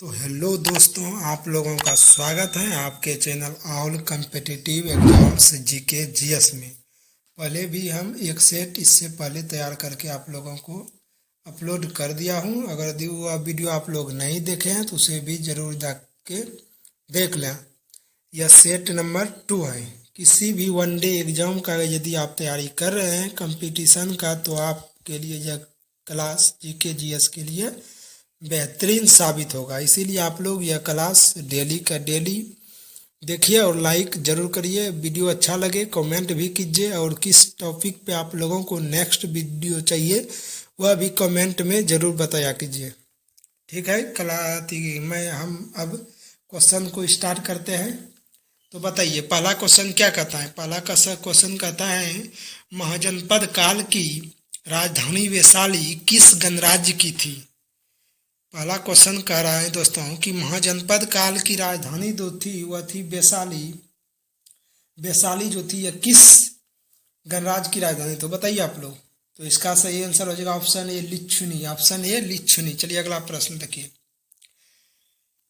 तो हेलो दोस्तों, आप लोगों का स्वागत है आपके channel all competitive exams GK GS में। पहले भी हम एक सेट इससे पहले तैयार करके आप लोगों को अपलोड कर दिया हूं। अगर वह वीडियो आप लोग नहीं देखे हैं तो उसे भी ज़रूर जाके देख लें। यह सेट नंबर 2 है। किसी भी वनडे एग्ज़ाम का यदि आप तैयारी कर रहे हैं कंपटीशन का, तो आपके लिए यह क्लास जीके जीएस के लिए बेहतरीन साबित होगा। इसीलिए आप लोग यह क्लास डेली का डेली देखिए और लाइक ज़रूर करिए। वीडियो अच्छा लगे कमेंट भी कीजिए, और किस टॉपिक पे आप लोगों को नेक्स्ट वीडियो चाहिए वह भी कमेंट में ज़रूर बताया कीजिए। ठीक है, हम अब क्वेश्चन को स्टार्ट करते हैं। तो बताइए पहला क्वेश्चन क्या कहता है। पहला क्वेश्चन कहता है महाजनपद काल की राजधानी वैशाली किस गणराज्य की थी। पहला क्वेश्चन कह रहा है दोस्तों कि महाजनपद काल की राजधानी जो थी वह थी वैशाली। वैशाली जो थी यह किस गणराज्य की राजधानी। तो बताइए आप लोग। तो इसका सही आंसर हो जाएगा ऑप्शन ए लिच्छुनी। Option A लिच्छुनी। चलिए अगला प्रश्न देखिए।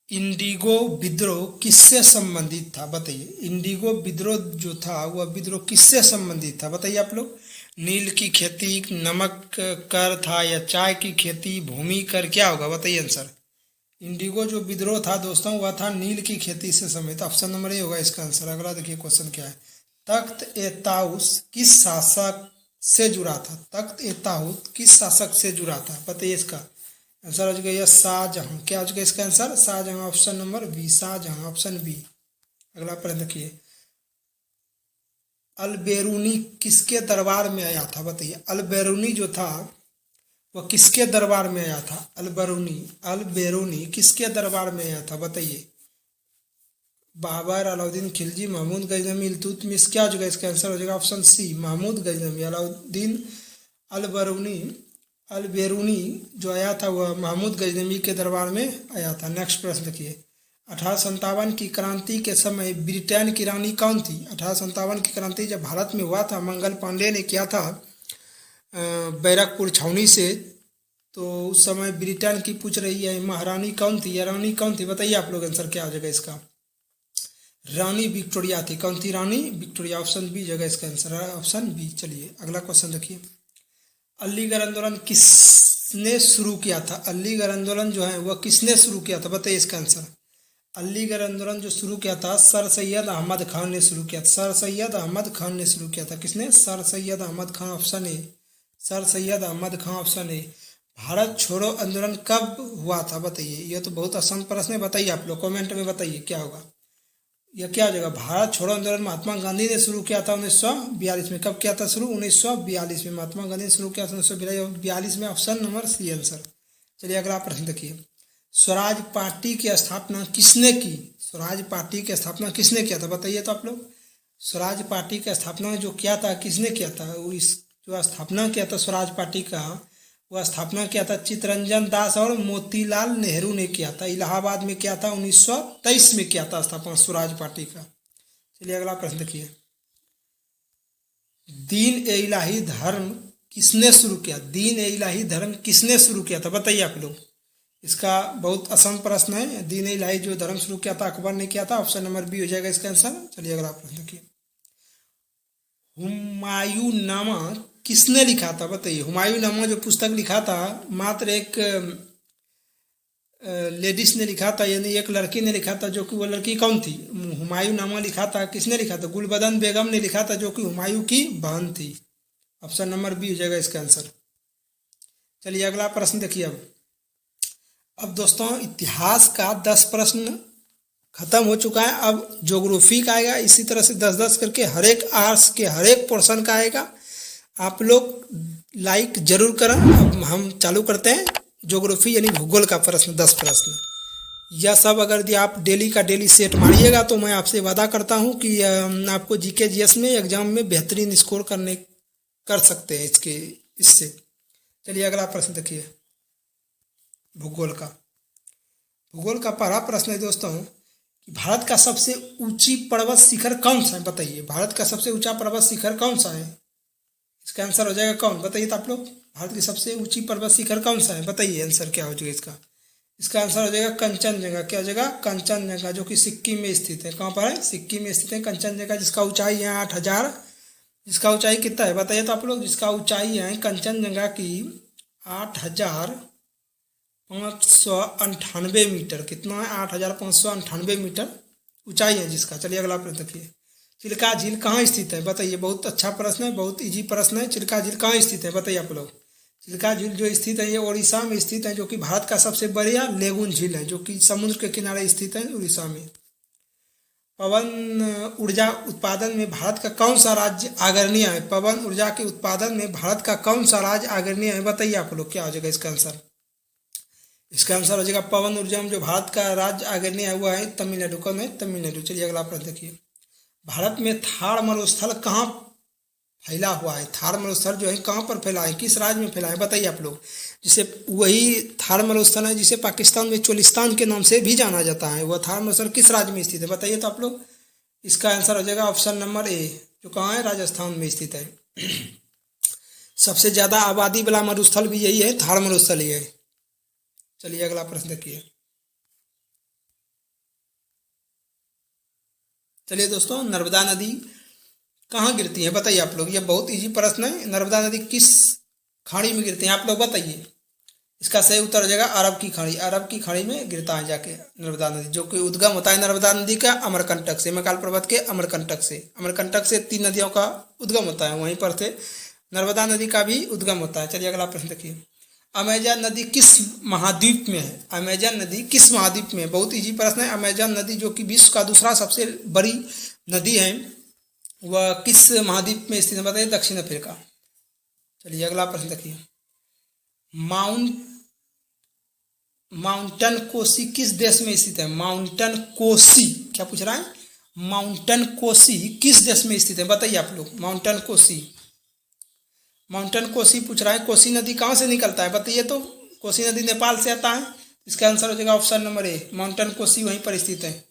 इंडिगो विद्रोह किससे संबंधित था। बताइए इंडिगो विद्रोह जो था वह विद्रोह किससे संबंधित था। बताइए आप लोग। नील की खेती, नमक कर था, या चाय की खेती, भूमि कर, क्या होगा बताइए आंसर। इंडिगो जो विद्रोह था दोस्तों वह था नील की खेती से संबंधित। ऑप्शन नंबर ए होगा इसका आंसर। अगला देखिए क्वेश्चन क्या है। तख्त ए ताउस किस शासक से जुड़ा था। तख्त ए ताउस किस शासक से जुड़ा था। बताइए इसका आंसर हो जाएगा यह शाहजहां। क्या हो जाएगा इसका answer Shahjahan. Option number B Shahjahan. Option B. अगला प्रश्न देखिए। अलबेरूनी किसके दरबार में आया था। बताइए अलबेरूनी जो था वह किसके दरबार में आया था। अलबेरूनी किसके दरबार में आया था। बताइए बाबर, अलाउद्दीन खिलजी, महमूद गजनवी, इल्तुतमिश। क्या हो जाएगा इसका आंसर हो जाएगा ऑप्शन सी महमूद गजनवी। अलाउद्दीन अलबेरूनी जो आया था वह महमूद गजनवी के दरबार में आया था। नेक्स्ट प्रश्न देखिए। 1857 की क्रांति के समय ब्रिटेन की रानी कौन थी। 1857 की क्रांति जब भारत में हुआ था मंगल पांडे ने किया था बैरकपुर छावनी से, तो उस समय ब्रिटेन की पूछ रही है महारानी कौन थी या रानी कौन थी। बताइए आप लोग आंसर क्या हो जाएगा इसका। रानी विक्टोरिया थी। कौन थी। रानी विक्टोरिया। ऑप्शन बी जगह इसका आंसर है ऑप्शन बी। चलिए अगला क्वेश्चन देखिए। अलीगढ़ आंदोलन किसने शुरू किया था। अलीगढ़ आंदोलन जो है वह किसने शुरू किया था। बताइए इसका आंसर। अलीगढ़ आंदोलन जो शुरू किया था सर सैयद अहमद खान ने शुरू किया था। सर सैयद अहमद खान ने शुरू किया था। किसने। Sir Syed Ahmad Khan. Option A sir Syed Ahmad Khan. Option A. Bharat छोड़ो आंदोलन कब हुआ था। बताइए यह तो बहुत आसान प्रश्न है। बताइए आप लोग कमेंट में बताइए क्या होगा। यह क्या हो जाएगा। भारत छोड़ो आंदोलन महात्मा गांधी ने शुरू किया था 1942 में। कब किया था शुरू। 1942 में महात्मा गांधी ने शुरू किया था 1942 में। Option number C answer. चलिए अगला प्रश्न देखिए। स्वराज पार्टी की स्थापना किसने की। स्वराज पार्टी की स्थापना किसने किया था। बताइए तो आप लोग। स्वराज पार्टी की स्थापना जो किया था किसने किया था। वो इस जो स्थापना किया था स्वराज पार्टी का वह स्थापना किया था चित्तरंजन दास और मोतीलाल नेहरू ने किया था। इलाहाबाद में किया था 1923 में किया था स्थापना स्वराज पार्टी का। चलिए अगला प्रश्न देखिए। दीन ए इलाही धर्म किसने शुरू किया। दीन ए इलाही धर्म किसने शुरू किया था। बताइए आप लोग। इसका बहुत आसान प्रश्न है। दीन ए इलाही जो धर्म शुरू किया था अकबर ने किया था। ऑप्शन नंबर बी हो जाएगा इसका आंसर। चलिए अगला प्रश्न देखिए। हुमायूंनामा किसने लिखा था। बताइए हुमायूंनामा जो पुस्तक लिखा था मात्र एक लेडीज ने लिखा था, यानी एक लड़की ने लिखा था। जो कि वो लड़की कौन थी। हुमायूंनामा लिखा था किसने लिखा था। गुलबदन बेगम ने लिखा था जो कि हुमायूं की बहन थी। ऑप्शन नंबर बी हो जाएगा इसका आंसर। चलिए अगला प्रश्न देखिए। अब दोस्तों इतिहास का 10 प्रश्न खत्म हो चुका है। अब ज्योग्राफी का आएगा। इसी तरह से 10-10 करके हर एक आर्ट्स के हर एक पोर्शन का आएगा। आप लोग लाइक जरूर करें। अब हम चालू करते हैं ज्योग्राफी यानी भूगोल का प्रश्न 10 प्रश्न। यह सब अगर यदि आप डेली का डेली सेट मारिएगा तो मैं आपसे वादा करता हूं कि आपको जीके जीएस में एग्जाम में बेहतरीन स्कोर कर सकते हैं इससे। चलिए अगला प्रश्न देखिए भूगोल का पहला प्रश्न है दोस्तों कि भारत का सबसे ऊंची पर्वत शिखर कौन सा है। बताइए भारत का सबसे ऊंचा पर्वत शिखर कौन सा है। इसका आंसर हो जाएगा कौन। बताइए तो आप लोग। भारत की सबसे ऊंची पर्वत शिखर कौन सा है। बताइए आंसर क्या हो जाएगा इसका। इसका आंसर हो जाएगा कंचनजंगा। क्या हो जाएगा? कंचनजंगा, जो कि सिक्किम में स्थित है। कहाँ पर है? सिक्किम में स्थित है कंचनजंगा, जिसका ऊंचाई है 8,000। जिसका ऊंचाई कितना है बताइए तो आप लोग। जिसका ऊंचाई है कंचनजंगा की 8,598 मीटर। कितना है? 8,598 मीटर ऊंचाई है जिसका। चलिए अगला प्रश्न देखिए। चिल्का झील कहाँ स्थित है बताइए। बहुत अच्छा प्रश्न है, बहुत इजी प्रश्न है। चिल्का झील कहाँ स्थित है बताइए आप लोग। चिल्का झील जो स्थित है ये उड़ीसा में स्थित है, जो कि भारत का सबसे बड़ा लेगुन झील है, जो कि समुद्र के किनारे स्थित है उड़ीसा में। पवन ऊर्जा उत्पादन में भारत का कौन सा राज्य अग्रणी है? पवन ऊर्जा के उत्पादन में भारत का कौन सा राज्य अग्रणी है बताइए आप लोग। क्या हो जाएगा इसका आंसर? इसका आंसर हो जाएगा पवन ऊर्जा में जो भारत का राज्य अग्रणी है वो है तमिलनाडु। कौन है? तमिलनाडु। चलिए अगला प्रश्न देखिए। भारत में थार मरुस्थल कहाँ फैला हुआ है? थार मरुस्थल जो है कहाँ पर फैला है? किस राज्य में फैला है बताइए आप लोग। जिसे वही थार मरुस्थल है जिसे पाकिस्तान में चोलिस्तान के नाम से भी जाना जाता है। वह थार मरुस्थल किस राज्य में स्थित है बताइए तो आप लोग। इसका आंसर हो जाएगा ऑप्शन नंबर ए, जो कहाँ है? राजस्थान में स्थित है। सबसे ज्यादा आबादी वाला मरुस्थल भी यही है, थार मरुस्थल ही है। चलिए अगला प्रश्न देखिए। चलिए दोस्तों, नर्मदा नदी कहाँ गिरती है बताइए आप लोग। ये बहुत इजी प्रश्न है। नर्मदा नदी किस खाड़ी में गिरती है आप लोग बताइए। इसका सही उत्तर हो जाएगा अरब की खाड़ी। अरब की खाड़ी में गिरता है जाके नर्मदा नदी, जो कि उद्गम होता है नर्मदा नदी का अमरकंटक से, हिमालय पर्वत के अमरकंटक से। अमरकंटक से 3 नदियों का उद्गम होता है, वहीं पर से नर्मदा नदी का भी उद्गम होता है। चलिए अगला प्रश्न देखिए। अमेजन नदी किस महाद्वीप में है? अमेजन नदी किस महाद्वीप में है? बहुत इजी प्रश्न है। अमेजन नदी जो कि विश्व का दूसरा सबसे बड़ी नदी है, वह किस महाद्वीप में स्थित है बताइए। दक्षिण अफ्रीका। चलिए अगला प्रश्न देखिए। माउंटन कोसी किस देश में स्थित है? माउंटन कोसी, क्या पूछ रहा है? माउंटन कोसी किस देश में स्थित है बताइए आप लोग। माउंटन कोसी, माउंटन कोसी पूछ रहा है। कोसी नदी कहाँ से निकलता है बताइए तो। कोसी नदी नेपाल से आता है। इसका आंसर हो जाएगा ऑप्शन नंबर ए, माउंटन कोसी वहीं पर स्थित है,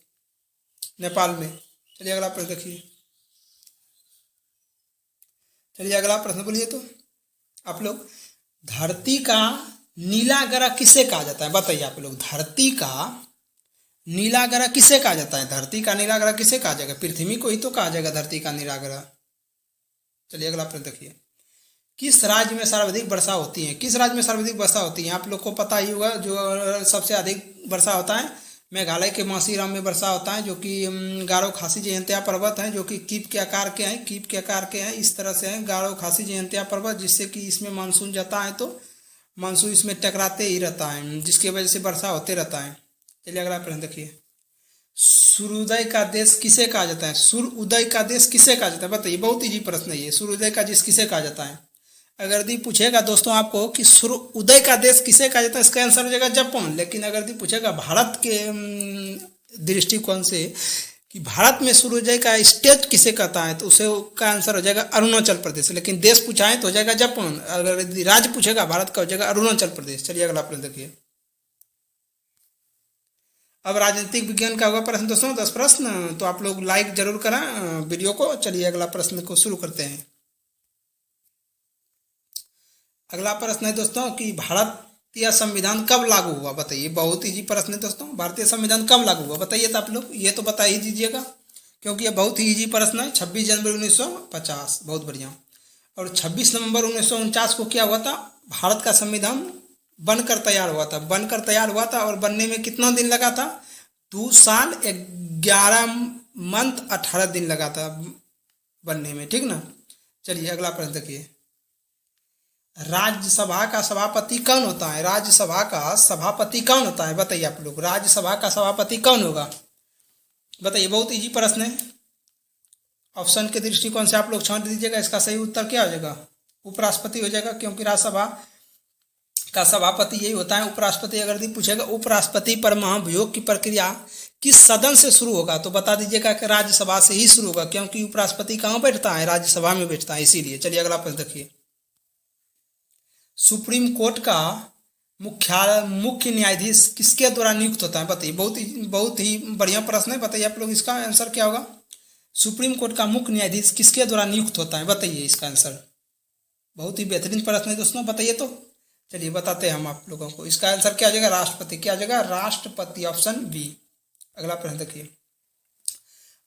नेपाल में। चलिए अगला प्रश्न देखिए। चलिए अगला प्रश्न बोलिए तो आप लोग। धरती का नीला ग्रह किसे कहा जाता है बताइए आप लोग। धरती का नीला ग्रह किसे कहा जाता है? धरती का नीला ग्रह किसे कहा जाएगा? पृथ्वी को ही तो कहा जाएगा धरती का नीला ग्रह। चलिए अगला प्रश्न देखिए। किस राज्य में सर्वाधिक वर्षा होती है? किस राज्य में सर्वाधिक वर्षा होती है? आप लोग को पता ही होगा। जो सबसे अधिक वर्षा होता है मेघालय के मासीराम में वर्षा होता है, जो कि गारो खासी जयंतिया पर्वत है, जो कि कीप के आकार के हैं। कीप के आकार के हैं, इस तरह से हैं गारो खासी जयंतिया पर्वत, जिससे कि इसमें मानसून जाता है तो मानसून इसमें टकराते ही रहता है, जिसकी वजह से वर्षा होते रहता है। चलिए अगला प्रश्न देखिए। सूर्योदय का देश किसे कहा जाता है? सूर्योदय का देश किसे कहा जाता है बताइए। बहुत इजी प्रश्न है ये। सूर्योदय का देश किसे कहा जाता है? अगर यदि पूछेगा दोस्तों आपको कि सूर्योदय का देश किसे कहा जाता है, इसका आंसर हो जाएगा जापान। लेकिन अगर यदि पूछेगा भारत के दृष्टिकोण से कि भारत में सूर्योदय का स्टेट किसे कहता है, तो उसे का आंसर हो जाएगा अरुणाचल प्रदेश। लेकिन देश पूछा है तो हो जाएगा जापान। अगर यदि राज्य पूछेगा भारत का, हो जाएगा अरुणाचल प्रदेश। चलिए अगला प्रश्न देखिए। अब राजनीतिक विज्ञान का होगा प्रश्न दोस्तों, 10 प्रश्न। तो आप लोग लाइक जरूर करें वीडियो को। चलिए अगला प्रश्न को शुरू करते हैं। अगला प्रश्न है दोस्तों कि भारतीय संविधान कब लागू हुआ बताइए। बहुत इजी प्रश्न है दोस्तों। भारतीय संविधान कब लागू हुआ बताइए तो आप लोग। ये तो बता ही दीजिएगा, क्योंकि ये बहुत ही इजी प्रश्न है। 26 जनवरी 1950। बहुत बढ़िया। और 26 नवंबर 1949 को क्या हुआ था? भारत का संविधान बनकर तैयार हुआ था। बनकर तैयार हुआ था और बनने में कितना दिन लगा था? 2 साल 11 मंथ 18 दिन लगा था बनने में, ठीक ना। चलिए अगला प्रश्न देखिए। राज्यसभा का सभापति कौन होता है? राज्यसभा का सभापति कौन होता है बताइए आप लोग। राज्यसभा का सभापति कौन होगा बताइए। बहुत इजी प्रश्न है। ऑप्शन के दृष्टिकोण से आप लोग छांट दीजिएगा। इसका सही उत्तर क्या हो जाएगा? उपराष्ट्रपति हो जाएगा, क्योंकि राज्यसभा का सभापति यही होता है, उपराष्ट्रपति। अगर भी पूछेगा उपराष्ट्रपति पर महाभियोग की प्रक्रिया किस सदन से शुरू होगा, तो बता दीजिएगा कि राज्यसभा से ही शुरू होगा, क्योंकि उपराष्ट्रपति कहाँ बैठता है? राज्यसभा में बैठता है, इसीलिए। चलिए अगला प्रश्न देखिए। सुप्रीम कोर्ट का मुख्य न्यायाधीश किसके द्वारा नियुक्त होता है बताइए। बहुत ही बढ़िया प्रश्न है। बताइए आप लोग इसका आंसर क्या होगा। सुप्रीम कोर्ट का मुख्य न्यायाधीश किसके द्वारा नियुक्त होता है बताइए इसका आंसर। बहुत ही बेहतरीन प्रश्न है दोस्तों, बताइए तो। चलिए बताते हैं हम आप लोगों को। इसका आंसर क्या आ जाएगा? राष्ट्रपति। क्या आ जाएगा? राष्ट्रपति, ऑप्शन बी। अगला प्रश्न देखिए,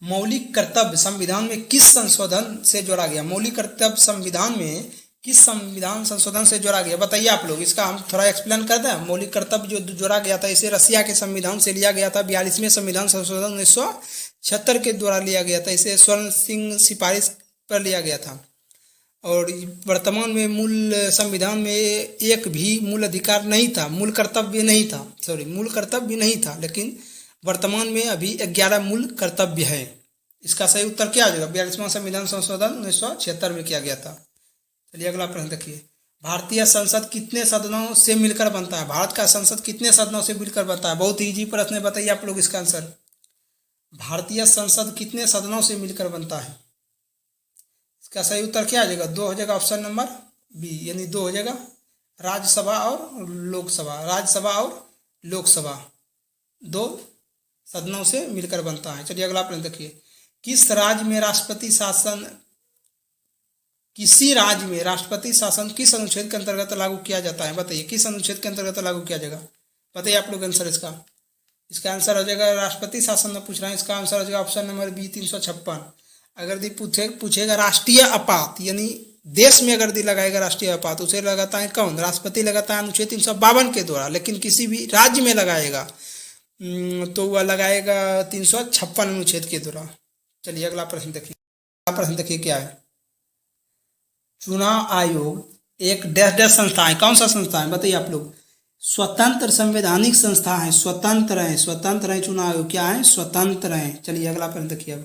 मौलिक कर्तव्य संविधान में किस संशोधन से जोड़ा गया? मौलिक कर्तव्य संविधान में किस संविधान संशोधन से जोड़ा गया? बताइए आप लोग। इसका हम थोड़ा एक्सप्लेन कर दें। मौलिक कर्तव्य जो जोड़ा गया था, इसे रसिया के संविधान से लिया गया था। 42वें संविधान संशोधन 1976 के द्वारा लिया गया था। इसे स्वर्ण सिंह सिफारिश पर लिया गया था। और वर्तमान में मूल संविधान में एक भी मूल अधिकार नहीं था, मूल कर्तव्य नहीं था, मूल कर्तव्य नहीं था, लेकिन वर्तमान में अभी 11 मूल कर्तव्य है। इसका सही उत्तर क्या आ जाएगा? 42वां संविधान संशोधन 1976 में किया गया था। चलिए अगला प्रश्न देखिए, भारतीय संसद कितने सदनों से मिलकर बनता है? भारत का संसद कितने सदनों से मिलकर बनता है? बहुत इजी प्रश्न है, बताइए आप लोग इसका आंसर। भारतीय संसद कितने सदनों से मिलकर बनता है? इसका सही उत्तर क्या आ जाएगा? 2 हो जाएगा, ऑप्शन नंबर बी, यानी 2 हो जाएगा। राज्यसभा और लोकसभा, राज्यसभा और लोकसभा 2 सदनों से मिलकर बनता है। चलिए अगला प्रश्न देखिए, किस राज्य में राष्ट्रपति शासन किसी राज्य में राष्ट्रपति शासन किस अनुच्छेद के अंतर्गत लागू किया जाता है? बताइए, किस अनुच्छेद के अंतर्गत लागू किया जाएगा? बताइए आप लोग आंसर इसका। इसका आंसर हो जाएगा, राष्ट्रपति शासन में पूछ रहे हैं, इसका आंसर हो जाएगा ऑप्शन नंबर बी, 356। अगर दी पूछेगा राष्ट्रीय आपात, यानी देश में अगर दी लगाएगा राष्ट्रीय आपात, उसे लगाता है कौन? राष्ट्रपति लगाता है अनुच्छेद 352 के द्वारा। लेकिन किसी भी राज्य में लगाएगा तो वह लगाएगा 356 अनुच्छेद के द्वारा। चलिए अगला प्रश्न देखिए। अगला प्रश्न देखिए क्या है, चुनाव आयोग एक डैश डैश संस्था है। कौन सा संस्था है? बताइए आप लोग। स्वतंत्र संवैधानिक संस्था है, स्वतंत्र है, स्वतंत्र है। चुनाव आयोग क्या है? स्वतंत्र है। चलिए अगला प्रश्न देखिए। अब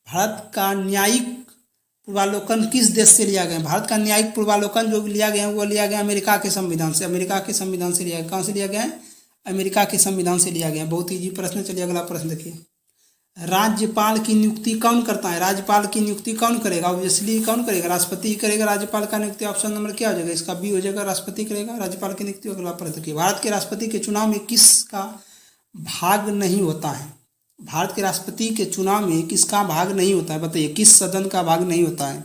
भारत का न्यायिक पूर्वावलोकन किस देश से लिया गया? भारत का न्यायिक पूर्वावलोकन जो लिया गया है वो लिया गया अमेरिका के संविधान से। अमेरिका के संविधान से लिया गया। कहाँ से लिया गया है? अमेरिका के संविधान से लिया गया। बहुत ईजी प्रश्न। चलिए अगला प्रश्न देखिए, राज्यपाल की नियुक्ति कौन करता है? राज्यपाल की नियुक्ति कौन करेगा? ऑब्वियसली कौन करेगा? राष्ट्रपति करेगा राज्यपाल का नियुक्ति। ऑप्शन नंबर क्या हो जाएगा? इसका बी हो जाएगा, राष्ट्रपति करेगा राज्यपाल की नियुक्ति। अगला प्रश्न देखिए, भारत के राष्ट्रपति के चुनाव में किसका भाग नहीं होता है? भारत के राष्ट्रपति के चुनाव में किसका भाग नहीं होता है? बताइए, किस सदन का भाग नहीं होता है?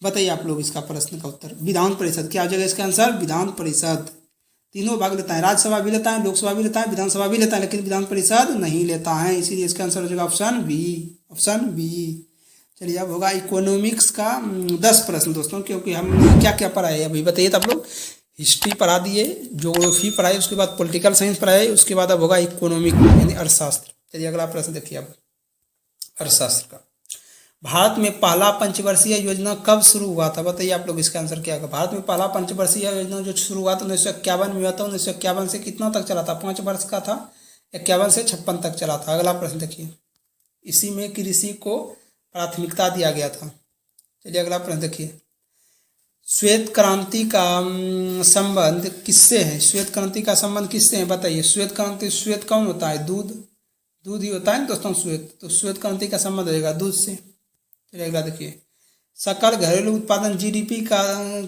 बताइए आप लोग इसका प्रश्न का उत्तर। विधान परिषद। क्या हो जाएगा इसका आंसर? विधान परिषद। तीनों भाग लेता है, राज्यसभा भी लेता है, लोकसभा भी लेता है, विधानसभा भी लेता है, लेकिन विधान परिषद नहीं लेता है। इसीलिए इसका आंसर हो जाएगा ऑप्शन बी, ऑप्शन बी। चलिए अब होगा इकोनॉमिक्स का 10 प्रश्न दोस्तों, क्योंकि हमने क्या क्या पढ़ा है अभी बताइए। तो आप लोग हिस्ट्री पढ़ा दिए, ज्योग्राफी पढ़ाई, उसके बाद पॉलिटिकल साइंस पढ़ाई, उसके बाद अब होगा इकोनॉमिक यानी अर्थशास्त्र। चलिए अगला प्रश्न देखिए अब अर्थशास्त्र का। भारत में पहला पंचवर्षीय योजना कब शुरू हुआ था? बताइए आप लोग इसका आंसर क्या होगा। भारत में पहला पंचवर्षीय योजना जो शुरू हुआ था 1951 में हुआ था। 1951 से कितना तक चला था? 5 वर्ष का था। 51 से 56 तक चला था। अगला प्रश्न देखिए, इसी में कृषि को प्राथमिकता दिया गया था। चलिए अगला प्रश्न देखिए, श्वेत क्रांति का संबंध किससे है? श्वेत क्रांति का संबंध किससे है? बताइए। श्वेत क्रांति, श्वेत कौन होता है? दूध ही होता है ना दोस्तों श्वेत। तो श्वेत क्रांति का संबंध रहेगा दूध से। चलिए अगला देखिए, सकल घरेलू उत्पादन जीडीपी का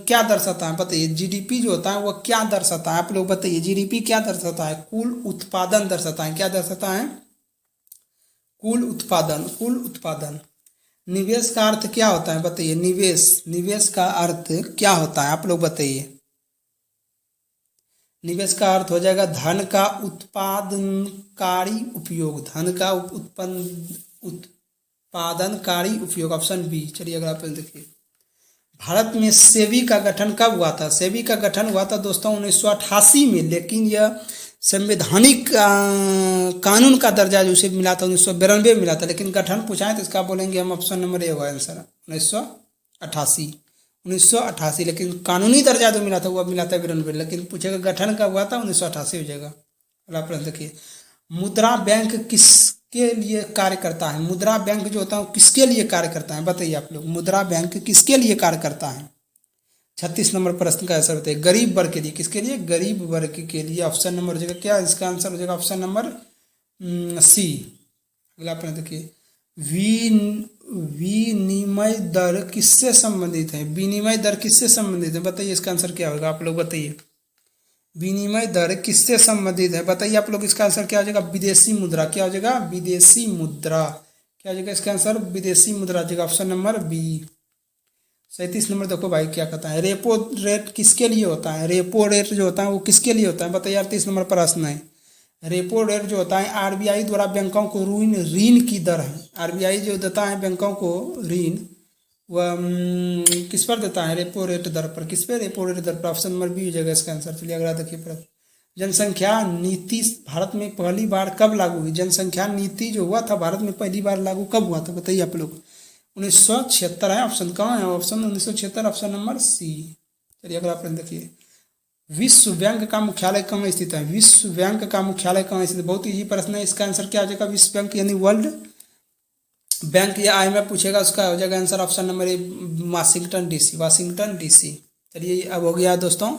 क्या दर्शाता है? बताइए। जीडीपी जो होता है वो क्या दर्शाता है? आप लोग बताइए, जीडीपी क्या दर्शाता है? कुल उत्पादन दर्शाता है। क्या दर्शाता है? कुल उत्पादन, कुल उत्पादन। निवेश का अर्थ क्या होता है? बताइए। निवेश का अर्थ क्या होता है? आप लोग बताइए। निवेश का अर्थ हो जाएगा धन का उत्पादनकारी उपयोग, धन का उत्पादनकारी उपयोग, ऑप्शन बी। चलिए अगला प्रश्न देखिए, भारत में सेबी का गठन कब हुआ था? सेबी का गठन हुआ था दोस्तों 1988 में, लेकिन यह संवैधानिक कानून का दर्जा जो उसे मिला था 1992 में मिला था। लेकिन गठन पूछाएं तो इसका बोलेंगे हम ऑप्शन नंबर ए होगा आंसर 1988। लेकिन कानूनी दर्जा जो मिला था वो मिला था 92, लेकिन पूछेगा गठन कब हुआ था? 1988 हो जाएगा। अगला प्रश्न देखिए, मुद्रा बैंक किसके लिए कार्य करता है? मुद्रा बैंक जो होता है वो किसके लिए कार्य करता है? बताइए आप लोग। मुद्रा बैंक किसके लिए कार्य करता है? 36 नंबर प्रश्न का आंसर बताइए। गरीब वर्ग के लिए। किसके लिए? गरीब वर्ग के लिए। ऑप्शन नंबर हो जाएगा क्या? इसका आंसर हो जाएगा ऑप्शन नंबर सी। अगला प्रश्न देखिए, विनिमय दर किससे संबंधित है? विनिमय दर किससे संबंधित है? बताइए इसका आंसर क्या होगा? आप लोग बताइए। विनिमय दर किससे संबंधित है? बताइए आप लोग। इसका आंसर क्या हो जाएगा? विदेशी मुद्रा। क्या हो जाएगा? विदेशी मुद्रा। क्या हो जाएगा इसका आंसर? विदेशी मुद्रा हो जाएगा, ऑप्शन नंबर बी। 37 नंबर देखो भाई क्या कहता है, रेपो रेट किसके लिए होता है? रेपो रेट जो होता है वो किसके लिए होता है बताइए यार। 30 नंबर प्रश्न है। रेपो रेट जो होता है आरबीआई द्वारा बैंकों को ऋण ऋण की दर है। आरबीआई जो देता है बैंकों को ऋण, वह किस पर देता है? रेपो रेट दर पर। किस पे? रेपो रेट दर पर। ऑप्शन नंबर बी हो जाएगा इसका आंसर। चलिए अगला देखिए प्रश्न। जनसंख्या नीति भारत में पहली बार कब लागू हुई? जनसंख्या नीति जो हुआ था भारत में पहली बार लागू कब हुआ था बताइए आप लोग। 1976 है ऑप्शन। कहाँ है ऑप्शन? 1976, ऑप्शन नंबर सी। चलिए अगला प्रश्न देखिए। विश्व बैंक का मुख्यालय कहाँ स्थित है? विश्व बैंक का मुख्यालय कहाँ स्थित है? बहुत इजी प्रश्न है। इसका आंसर क्या हो जाएगा? विश्व बैंक यानी वर्ल्ड बैंक या IMF पूछेगा, उसका हो जाएगा आंसर ऑप्शन नंबर ए, वाशिंगटन डीसी। Washington DC. चलिए अब हो गया दोस्तों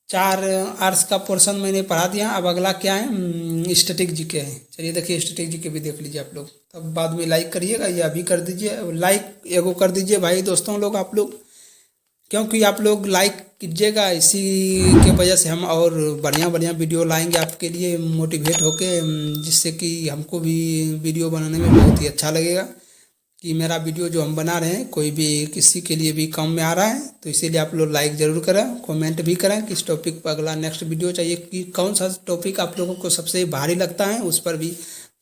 4 आर्ट्स का पोर्शन मैंने पढ़ा दिया। अब अगला क्या है? स्टैटिक जीके है। चलिए देखिए स्टैटिक जीके भी देख लीजिए आप लोग। तब बाद में लाइक करिएगा या अभी कर दीजिए लाइक, एगो कर दीजिए भाई दोस्तों लोग आप लोग, क्योंकि आप लोग लाइक कीजिएगा, इसी के वजह से हम और बढ़िया बढ़िया वीडियो लाएंगे आपके लिए मोटिवेट होके, जिससे कि हमको भी वीडियो बनाने में बहुत ही अच्छा लगेगा कि मेरा वीडियो जो हम बना रहे हैं कोई भी किसी के लिए भी काम में आ रहा है। तो इसीलिए आप लोग लाइक ज़रूर करें, कमेंट भी करें किस टॉपिक पर अगला नेक्स्ट वीडियो चाहिए, कि कौन सा टॉपिक आप लोगों को सबसे भारी लगता है, उस पर भी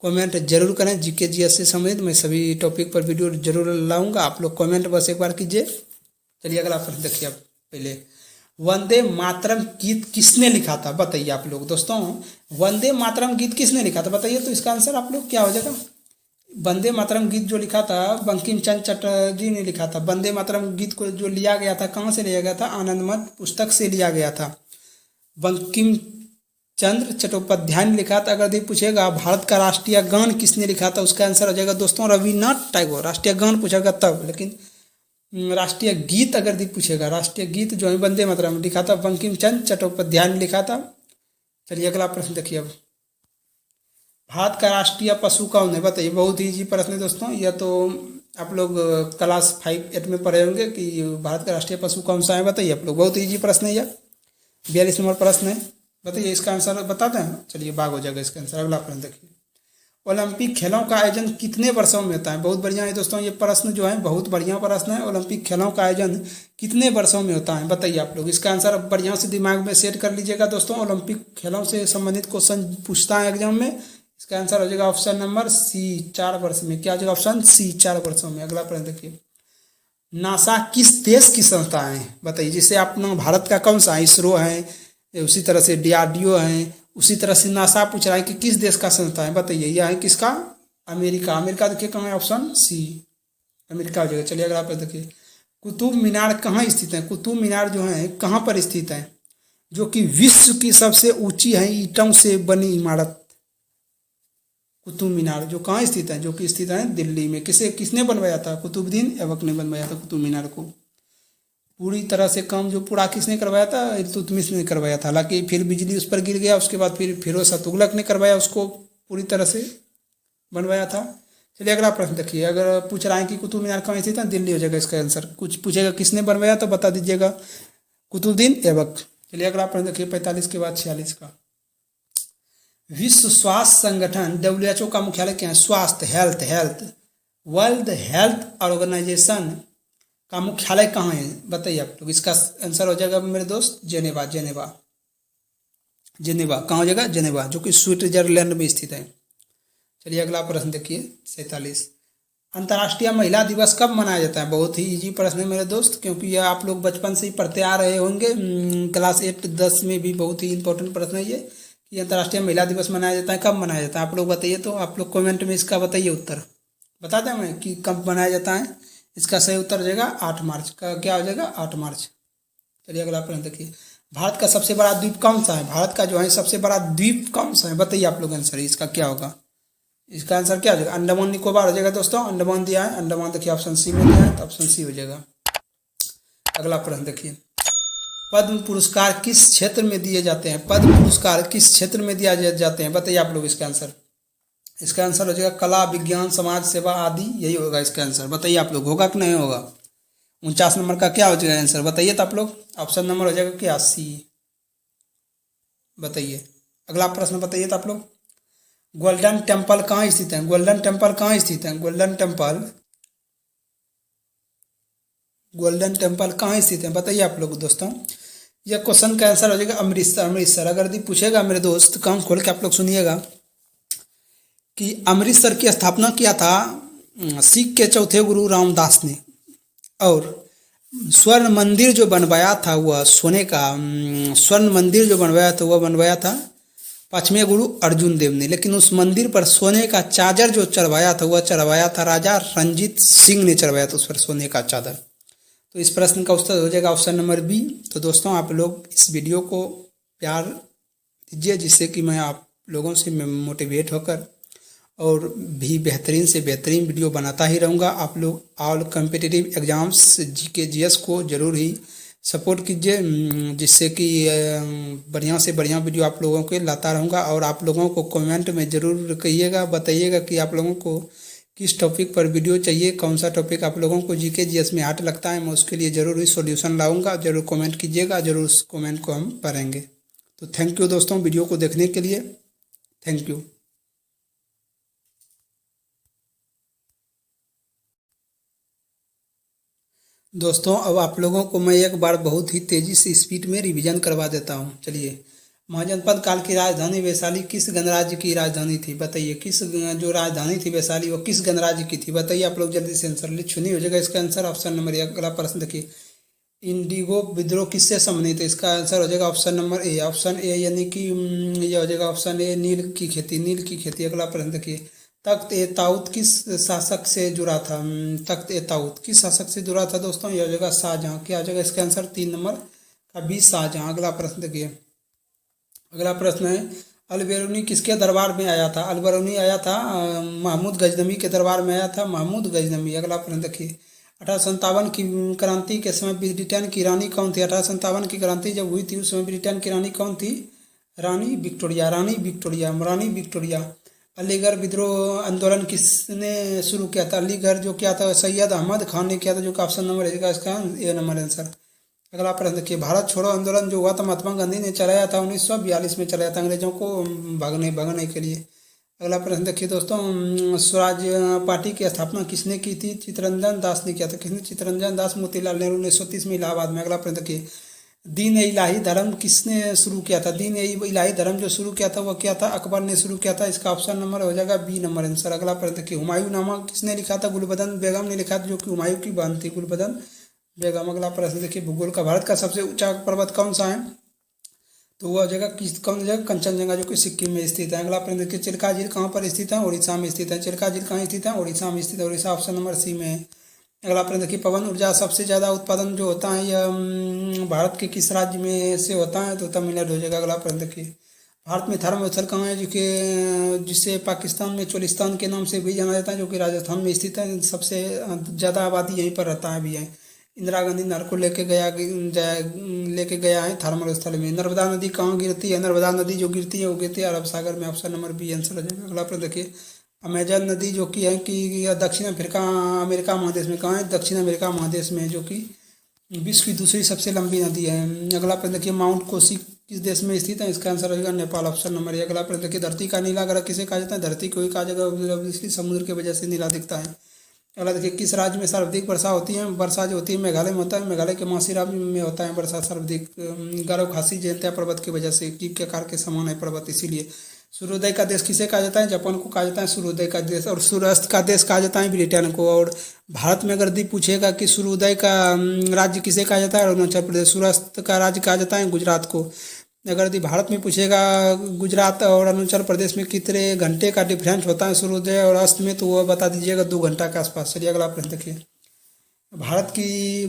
कमेंट जरूर करें। जीके जीएस से संबंधित मैं सभी टॉपिक पर वीडियो जरूर लाऊंगा, आप लोग कमेंट बस एक बार कीजिए। चलिए अगला प्रश्न देखिए। आप पहले वंदे मातरम गीत किसने लिखा था बताइए आप लोग दोस्तों। वंदे मातरम गीत किसने लिखा था बताइए। तो इसका आंसर आप लोग क्या हो जाएगा? वंदे मातरम गीत जो लिखा था बंकिम चंद्र चटर्जी ने लिखा था। वंदे मातरम गीत को जो लिया गया था कहाँ से लिया गया था? आनंदमठ पुस्तक से लिया गया था। बंकिम चंद्र चट्टोपाध्याय ने लिखा था। अगर ये पूछेगा भारत का राष्ट्रीय गान किसने लिखा था, उसका आंसर हो जाएगा दोस्तों रविन्द्रनाथ टैगोर। राष्ट्रीय गान पूछेगा तब, लेकिन राष्ट्रीय गीत अगर दी पूछेगा, राष्ट्रीय गीत जो है वंदे मातरम लिखा था बंकिम चंद्र चट्टोपाध्याय ने लिखा था। चलिए अगला प्रश्न देखिए। अब भारत का राष्ट्रीय पशु कौन है बताइए। बहुत ही इजी प्रश्न है दोस्तों, यह तो आप लोग क्लास 5-8 में पढ़े होंगे कि भारत का राष्ट्रीय पशु कौन सा है बताइए आप लोग। बहुत इजी प्रश्न है यह। 42 नंबर प्रश्न है, बताइए इसका आंसर बताते हैं। चलिए बाग हो जाएगा इसका आंसर। अगला प्रश्न देखिए। ओलंपिक खेलों का आयोजन कितने वर्षों में होता है? बहुत बढ़िया है दोस्तों ये प्रश्न जो है, बहुत बढ़िया प्रश्न है। ओलंपिक खेलों का आयोजन कितने वर्षों में होता है बताइए आप लोग। इसका आंसर बढ़िया से दिमाग में सेट कर लीजिएगा दोस्तों। ओलंपिक खेलों से संबंधित क्वेश्चन पूछता है एग्जाम में। इसका आंसर हो जाएगा ऑप्शन नंबर सी, 4 वर्ष में। क्या हो जाएगा? ऑप्शन सी, 4 वर्षों में। अगला प्रश्न देखिए। नासा किस देश की संस्था है बताइए। जैसे अपना भारत का कौन सा? इसरो है, उसी तरह से DRDO है, उसी तरह से नासा पूछ रहा है कि किस देश का संस्था है बताइए। यह है किसका? अमेरिका। अमेरिका देखिए कहाँ है? ऑप्शन सी, अमेरिका हो जाएगा। चलिए अगला प्रश्न देखिए। कुतुब मीनार कहाँ स्थित है? कुतुब मीनार जो है कहाँ पर स्थित है? जो कि विश्व की सबसे ऊंची है ईंटों से बनी इमारत। कुतुब मीनार जो कहाँ स्थित है? जो कि स्थित है दिल्ली में। किसने बनवाया था? कुतुबुद्दीन ऐबक ने बनवाया था कुतुब मीनार को। पूरी तरह से काम जो पूरा किसने करवाया था? इल्तुतमिश ने करवाया था। हालांकि फिर बिजली उस पर गिर गया, उसके बाद फिर फिरोज शाह तुगलक ने करवाया, उसको पूरी तरह से बनवाया था। चलिए अगला प्रश्न देखिए। अगर पूछ रहा है कि कुतुब मीनार कहाँ स्थित है, दिल्ली हो जाएगा इसका आंसर। कुछ पूछेगा किसने बनवाया तो बता दीजिएगा, कुतुबुद्दीन ऐबक। चलिए अगला प्रश्न देखिए 45 के बाद 46 का। विश्व स्वास्थ्य संगठन WHO का मुख्यालय क्या है? स्वास्थ्य, हेल्थ। वर्ल्ड हेल्थ ऑर्गेनाइजेशन का मुख्यालय कहाँ है बताइए आप लोग। इसका आंसर हो जाएगा मेरे दोस्त जेनेवा। कहाँ हो जाएगा? जेनेवा, जो कि स्विट्जरलैंड में स्थित है। चलिए अगला प्रश्न देखिए 47। अंतर्राष्ट्रीय महिला दिवस कब मनाया जाता है? बहुत ही इजी प्रश्न है मेरे दोस्त, क्योंकि यह आप लोग बचपन से ही पढ़ते आ रहे होंगे। क्लास 8-10 में भी बहुत ही इंपॉर्टेंट प्रश्न है ये, कि अंतर्राष्ट्रीय महिला दिवस मनाया जाता है। कब मनाया जाता है आप लोग बताइए। तो आप लोग कमेंट में इसका बताइए उत्तर। बता दें मैं कि कब मनाया जाता है। इसका सही उत्तर हो जाएगा 8 मार्च का। क्या हो जाएगा? 8 मार्च। चलिए अगला प्रश्न देखिए। भारत का सबसे बड़ा द्वीप कौन सा है? भारत का जो है सबसे बड़ा द्वीप कौन सा है बताइए आप लोग। आंसर इसका क्या होगा? इसका आंसर क्या हो जाएगा? अंडमान निकोबार हो जाएगा दोस्तों। अंडमान दिया है, अंडमान देखिए ऑप्शन सी में दिया है, तो ऑप्शन सी हो जाएगा। अगला प्रश्न देखिए। पद्म पुरस्कार किस क्षेत्र में दिए जाते हैं? पद्म पुरस्कार किस क्षेत्र में दिया जाते हैं बताइए आप लोग इसका आंसर। इसका आंसर हो जाएगा कला, विज्ञान, समाज सेवा आदि, यही होगा इसका आंसर। बताइए आप लोग होगा कि नहीं होगा। 49 नंबर का क्या हो जाएगा आंसर बताइए तो आप लोग। ऑप्शन नंबर हो जाएगा क्या? सी। बताइए अगला प्रश्न बताइए तो आप लोग। गोल्डन टेम्पल कहाँ स्थित है? गोल्डन टेम्पल कहाँ स्थित है? गोल्डन टेम्पल गोल्डन टेम्पल कहाँ स्थित है बताइए आप लोग दोस्तों। यह क्वेश्चन का आंसर हो जाएगा अमृतसर। अमृतसर अगर यदि पूछेगा मेरे दोस्त, कान खोल के आप लोग सुनिएगा कि अमृतसर की स्थापना किया था सिख के चौथे गुरु रामदास ने। और स्वर्ण मंदिर जो बनवाया था वह सोने का, स्वर्ण मंदिर जो बनवाया था वह बनवाया था पांचवें गुरु अर्जुन देव ने। लेकिन उस मंदिर पर सोने का चादर जो चढ़वाया था वह चढ़वाया था राजा रंजीत सिंह ने चढ़वाया था उस पर सोने का चादर। तो इस प्रश्न का उत्तर हो जाएगा ऑप्शन नंबर बी। तो दोस्तों आप लोग इस वीडियो को प्यार दीजिए, जिससे कि मैं आप लोगों से मोटिवेट होकर और भी बेहतरीन से बेहतरीन वीडियो बनाता ही रहूँगा। आप लोग all competitive exams GK GS को ज़रूर ही सपोर्ट कीजिए, जिससे कि बढ़िया से बढ़िया वीडियो आप लोगों के लाता रहूँगा। और आप लोगों को कमेंट में ज़रूर कहिएगा, बताइएगा कि आप लोगों को किस टॉपिक पर वीडियो चाहिए, कौन सा टॉपिक आप लोगों को जीके जीएस में हार्ड लगता है। मैं उसके लिए ज़रूर ही सॉल्यूशन लाऊंगा। ज़रूर कमेंट कीजिएगा, ज़रूर उस कमेंट को हम पढ़ेंगे। तो थैंक यू दोस्तों वीडियो को देखने के लिए, थैंक यू। दोस्तों अब आप लोगों को मैं एक बार बहुत ही तेज़ी से स्पीड में रिवीजन करवा देता हूँ। चलिए, महाजनपद काल की राजधानी वैशाली किस गणराज्य की राजधानी थी बताइए। किस जो राजधानी थी वैशाली वो किस गणराज्य की थी बताइए आप लोग जल्दी से आंसर लिख सुनिए। हो जाएगा इसका आंसर ऑप्शन नंबर ए। अगला प्रश्न देखिए, इंडिगो विद्रोह किससे संबंधित है। इसका आंसर हो जाएगा option number A. Option A यानी कि यह हो जाएगा ऑप्शन ए, नील की खेती। नील की खेती। अगला प्रश्न देखिए, तख्त ए ताउत किस शासक से जुड़ा था। तख्त ए ताउत किस शासक से जुड़ा था दोस्तों। यह हो जाएगा शाहजहाँ। क्या हो जाएगा इसका आंसर 3 नंबर का बी, शाहजहाँ। अगला प्रश्न देखिए, अगला प्रश्न है, अलबेरूनी किसके दरबार में आया था। अलबेरूनी आया था महमूद गजनवी के दरबार में आया था, महमूद गजनवी। अगला प्रश्न देखिए, 1857 की क्रांति के समय ब्रिटेन की रानी कौन थी। 1857 की क्रांति जब हुई थी उस समय ब्रिटेन की रानी कौन थी। रानी विक्टोरिया। रानी विक्टोरिया। रानी विक्टोरिया। अलीगढ़ विद्रोह आंदोलन किसने शुरू किया था। अलीगढ़ जो किया था सैयद अहमद खान ने किया था, जो कि ऑप्शन नंबर है इसका ए नंबर आंसर। अगला प्रश्न देखिए, भारत छोड़ो आंदोलन जो हुआ था महात्मा गांधी ने चलाया था 1942 में चलाया था अंग्रेजों को भगाने के लिए। अगला प्रश्न देखिए दोस्तों, स्वराज पार्टी की स्थापना किसने की थी। चित्तरंजन दास ने किया था। किसने। चित्तरंजन दास। मोतीलाल नेहरू 1930 में इलाहाबाद में। अगला प्रश्न देखिए, दीन ए इलाही धर्म किसने शुरू किया था। दीन ए इलाही धर्म जो शुरू किया था वह क्या था। अकबर ने शुरू किया था। इसका ऑप्शन नंबर हो जाएगा बी नंबर आंसर। अगला प्रश्न देखिए, हुमायूं नामा किसने लिखा था। गुलबदन बेगम ने लिखा था, जो कि हुमायूं की बहन थी गुलबदन बेगम। अगला प्रश्न देखिए, भूगोल का भारत का सबसे ऊंचा पर्वत कौन सा है। तो वह जगह किस कौन जगह कंचनजंगा, जो कि सिक्किम में स्थित है। अगला प्रश्न देखिए, चिल्का झील कहाँ पर स्थित है। उड़ीसा में स्थित है। चिल्का झील कहाँ स्थित है। उड़ीसा में स्थित है। उड़ीसा ऑप्शन नंबर सी में है। अगला प्रश्न देखिए, पवन ऊर्जा सबसे ज़्यादा उत्पादन जो होता है यह भारत के किस राज्य में से होता है। तो तमिलनाडु हो जाएगा। अगला प्रश्न देखिए, भारत में थर्मस्थल कहाँ है, जो कि जिसे पाकिस्तान में चोलिस्तान के नाम से भी जाना जाता है, जो कि राजस्थान में स्थित है। सबसे ज़्यादा आबादी यहीं पर रहता है भी है। इंदिरा गांधी नहर को लेके गया है थर्मल स्थल में। नर्मदा नदी कहाँ गिरती है। नर्मदा नदी जो गिरती है वो गिरती है अरब सागर में। ऑप्शन नंबर बी आंसर हो जाएगा। अगला प्रश्न देखिए, अमेजन नदी जो कि है कि दक्षिण अमेरिका महादेश में कहाँ है। दक्षिण अमेरिका महादेश में, जो कि विश्व की दूसरी सबसे लंबी नदी है। अगला प्रश्न देखिए, माउंट कोसी किस देश में स्थित है। इसका आंसर होगा नेपाल। ऑप्शन नंबर ए। अगला प्रश्न देखिए, धरती का नीला ग्रह किसे कहा जाता है। धरती को ही कहा जाएगा, इसलिए समुद्र की वजह से नीला दिखता है। अगला देखिए, किस राज्य में सर्वाधिक वर्षा होती है। वर्षा जो होती है मेघालय में होता है। मेघालय के मासीराम में होता है वर्षा सर्वाधिक। गारो खासी जयंतिया पर्वत की वजह से, कीप के आकार के समान है पर्वत, इसीलिए। सूर्योदय का देश किसे कहा जाता है। जापान को कहा जाता है सूर्योदय का देश। और सूर्यास्त का देश कहा जाता है ब्रिटेन को। और भारत में अगर यदि पूछेगा कि सूर्योदय का राज्य किसे कहा जाता है, अरुणाचल प्रदेश। सूर्यास्त का राज्य कहा जाता है गुजरात को। अगर यदि भारत में पूछेगा गुजरात और अरुणाचल प्रदेश में कितने घंटे का डिफरेंस होता है सूर्योदय और अस्त में, तो वह बता दीजिएगा 2 घंटा के आसपास। चलिए अगला प्रश्न देखिए,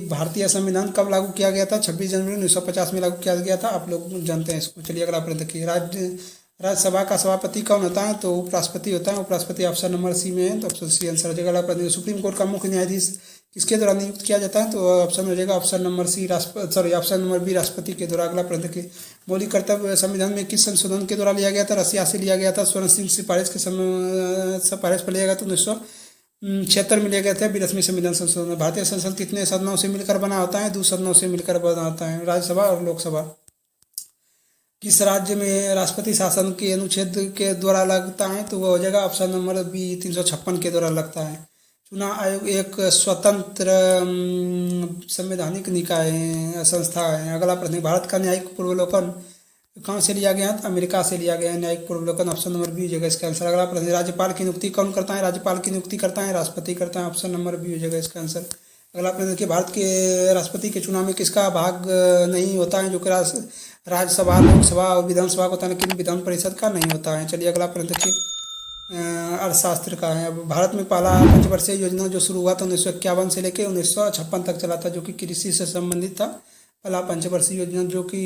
भारतीय संविधान कब लागू किया गया था। 26 जनवरी 1950 में लागू किया गया था। आप लोग जानते हैं इसको। चलिए अगला प्रश्न देखिए, राज्यसभा का सभापति कौन होता है। तो उपराष्ट्रपति होता है। उपराष्ट्रपति ऑप्शन नंबर सी में है, तो ऑप्शन सी आंसर हो जाएगा। अगला प्रश्न, सुप्रीम कोर्ट का मुख्य न्यायाधीश किसके द्वारा नियुक्त किया जाता है। तो ऑप्शन हो जाएगा option number C option number B राष्ट्रपति के द्वारा। अगला प्रश्न देखिए, मौलिक कर्तव्य संविधान में किस संशोधन के द्वारा लिया गया था। रसिया से लिया गया था। स्वर्ण सिंह सिफारिश के सिफारिश पर लिया गया था। 1976 में लिया गया था 82वें संविधान संशोधन। भारतीय संसद कितने सदनों से मिलकर बना होता है। 2 सदनों से मिलकर बना होता है, राज्यसभा और लोकसभा। किस राज्य में राष्ट्रपति शासन के अनुच्छेद के द्वारा लगता है। तो वह हो जाएगा ऑप्शन नंबर बी 356 के द्वारा लगता है। चुनाव आयोग एक स्वतंत्र संवैधानिक निकाय संस्था है। अगला प्रश्न, भारत का न्यायिक पूर्वावलोकन कहाँ से लिया गया है? अमेरिका से लिया गया है न्यायिक पूर्वावलोकन। ऑप्शन नंबर बी हो जाएगा इसका आंसर। अगला प्रश्न, राज्यपाल की नियुक्ति कौन करता है? राज्यपाल की नियुक्ति करता है राष्ट्रपति करता है। ऑप्शन नंबर बी हो जाएगा इसका आंसर। अगला प्रश्न देखिए, भारत के राष्ट्रपति के चुनाव में किसका भाग नहीं होता है? जो कि राज्यसभा, लोकसभा और विधानसभा को होता है, लेकिन विधान परिषद का नहीं होता है। चलिए अगला प्रश्न देखिए, अर्थशास्त्र का है। अब भारत में पहला पंचवर्षीय योजना जो शुरू हुआ था 1951 से लेकर 1956 तक चला था, जो कि कृषि से संबंधित था। पहला पंचवर्षीय योजना जो कि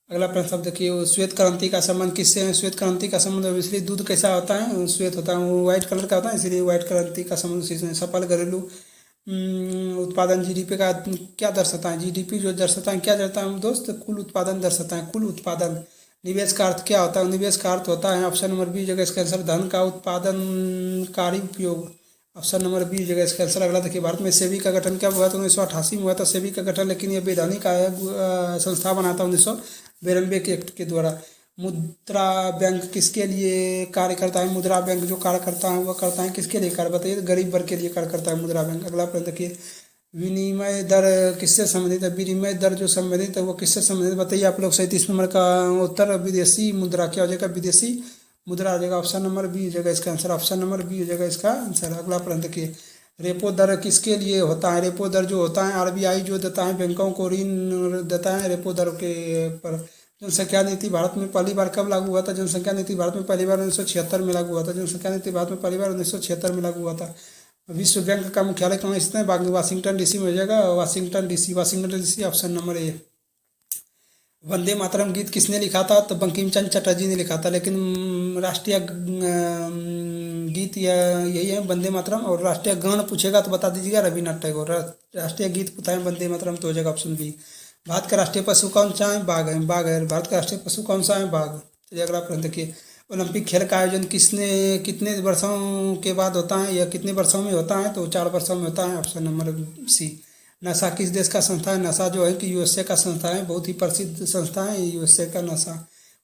अगला प्रश्न अब देखिए, श्वेत क्रांति का संबंध किससे है? श्वेत क्रांति का संबंध इसलिए, दूध कैसा होता है? श्वेत होता है, वो व्हाइट कलर का होता है, इसलिए व्हाइट क्रांति का संबंध उसी से। सफल घरेलू उत्पादन जीडीपी का क्या दर्शाता है? जीडीपी जो दर्शाता है क्या दर्शाता है दोस्त? कुल उत्पादन दर्शाता है, कुल उत्पादन। निवेश का अर्थ क्या होता है? निवेश का अर्थ होता है, ऑप्शन नंबर बी जगह इसका आंसर, धन का उत्पादनकारी उपयोग। ऑप्शन नंबर बी जगह इसका आंसर। अगला देखिए, भारत में सेबी का गठन कब हुआ था? 1988 में हुआ था सेबी का गठन, लेकिन ये वैधानिक संस्था बना था 1992 के एक्ट के द्वारा। मुद्रा बैंक किसके लिए कार्य करता है? मुद्रा बैंक जो कार्य करता है वह करता है किसके लिए कार्य? बताइए। गरीब वर्ग के लिए कार्य करता है मुद्रा बैंक। अगला प्रश्न देखिए, विनिमय दर किससे संबंधित है? विनिमय दर जो संबंधित है वो किससे संबंधित, बताइए आप लोग। 37 नंबर का उत्तर विदेशी मुद्रा क्या हो जाएगा? विदेशी मुद्रा हो जाएगा। ऑप्शन नंबर बी हो जाएगा इसका आंसर। ऑप्शन नंबर बी हो जाएगा इसका आंसर। अगला प्रश्न देखिए, रेपो दर किसके लिए होता है? रेपो दर जो होता है आरबीआई जो देता है बैंकों को ऋण देता है रेपो दर के पर। जनसंख्या नीति भारत में पहली बार कब लागू हुआ था? जनसंख्या नीति भारत में पहली बार 1976 में लागू हुआ था। जनसंख्या नीति भारत में पहली बार 1976 में लागू हुआ था। विश्व बैंक का मुख्यालय कहाँ स्थित है? वाशिंगटन डीसी में हो जाएगा। Washington DC, Washington DC option number A. Vande Mataram गीत किसने लिखा था? तो बंकिम चंद्र चटर्जी ने लिखा था, लेकिन राष्ट्रीय गीत यही है वंदे मातरम। और राष्ट्रीय गान पूछेगा तो बता दीजिएगा रविन्द्रनाथ टैगोर। राष्ट्रीय गीत पूछा है वंदे मातरम तो हो जाएगा ऑप्शन बी। भारत का राष्ट्रीय पशु कौन सा है? बाघ है, बाघ है। भारत का राष्ट्रीय पशु कौन सा है? बाघ। चलिए अगला प्रश्न देखिए, ओलंपिक खेल का आयोजन कितने वर्षों के बाद होता है या कितने वर्षों में होता है? तो 4 वर्षों में होता है। ऑप्शन नंबर सी। नासा किस देश का संस्था है? नासा जो है कि यूएसए का संस्था है, बहुत ही प्रसिद्ध संस्था है यूएसए का नासा।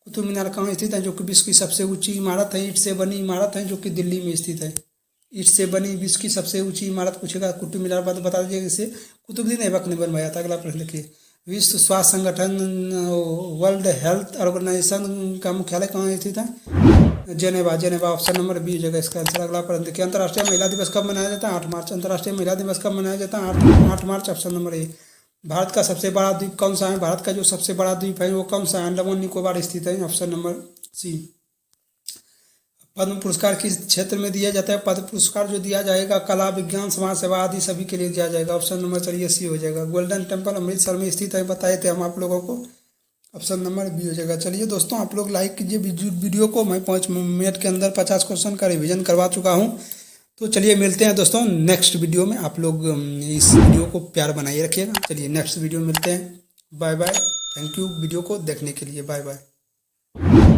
कुतुब मीनार कहाँ स्थित है? जो कि विश्व की सबसे ऊंची इमारत है, ईंट से बनी इमारत है, जो कि दिल्ली में स्थित है। ईंट से बनी विश्व की सबसे ऊंची इमारत पूछेगा कुतुब मीनार, बात बता दीजिएगा इसे कुतुबुद्दीन ऐबक ने बनवाया था। अगला प्रश्न देखिए, विश्व स्वास्थ्य संगठन वर्ल्ड हेल्थ ऑर्गेनाइजेशन का मुख्यालय कहाँ स्थित है? Geneva, Geneva option number B हो जाएगा इसका आंसर। अगला प्रश्न देखिए, अंतर्राष्ट्रीय महिला दिवस कब मनाया जाता है? 8 मार्च। अंतर्राष्ट्रीय महिला दिवस कब मनाया जाता है? 8 मार्च ऑप्शन नंबर ए। भारत का सबसे बड़ा द्वीप कौन सा है? भारत का जो सबसे बड़ा द्वीप है वो कौन सा है? अंडमान निकोबार स्थित है। ऑप्शन नंबर सी। पद्म पुरस्कार किस क्षेत्र में दिया जाता है? पद्म पुरस्कार जो दिया जाएगा कला, विज्ञान, समाज सेवा आदि सभी के लिए दिया जाएगा। ऑप्शन नंबर चलिए सी हो जाएगा। गोल्डन टेम्पल अमृतसर में स्थित है, बताए थे हम आप लोगों को। ऑप्शन नंबर बी हो जाएगा। चलिए दोस्तों, आप लोग लाइक कीजिए वीडियो को। मैं 5 मिनट के अंदर 50 क्वेश्चन का रिवीजन करवा चुका हूँ। तो चलिए मिलते हैं दोस्तों नेक्स्ट वीडियो में। आप लोग इस वीडियो को प्यार बनाए रखिएगा। चलिए नेक्स्ट वीडियो में मिलते हैं। Bye bye. Thank you video को देखने के लिए। Bye bye.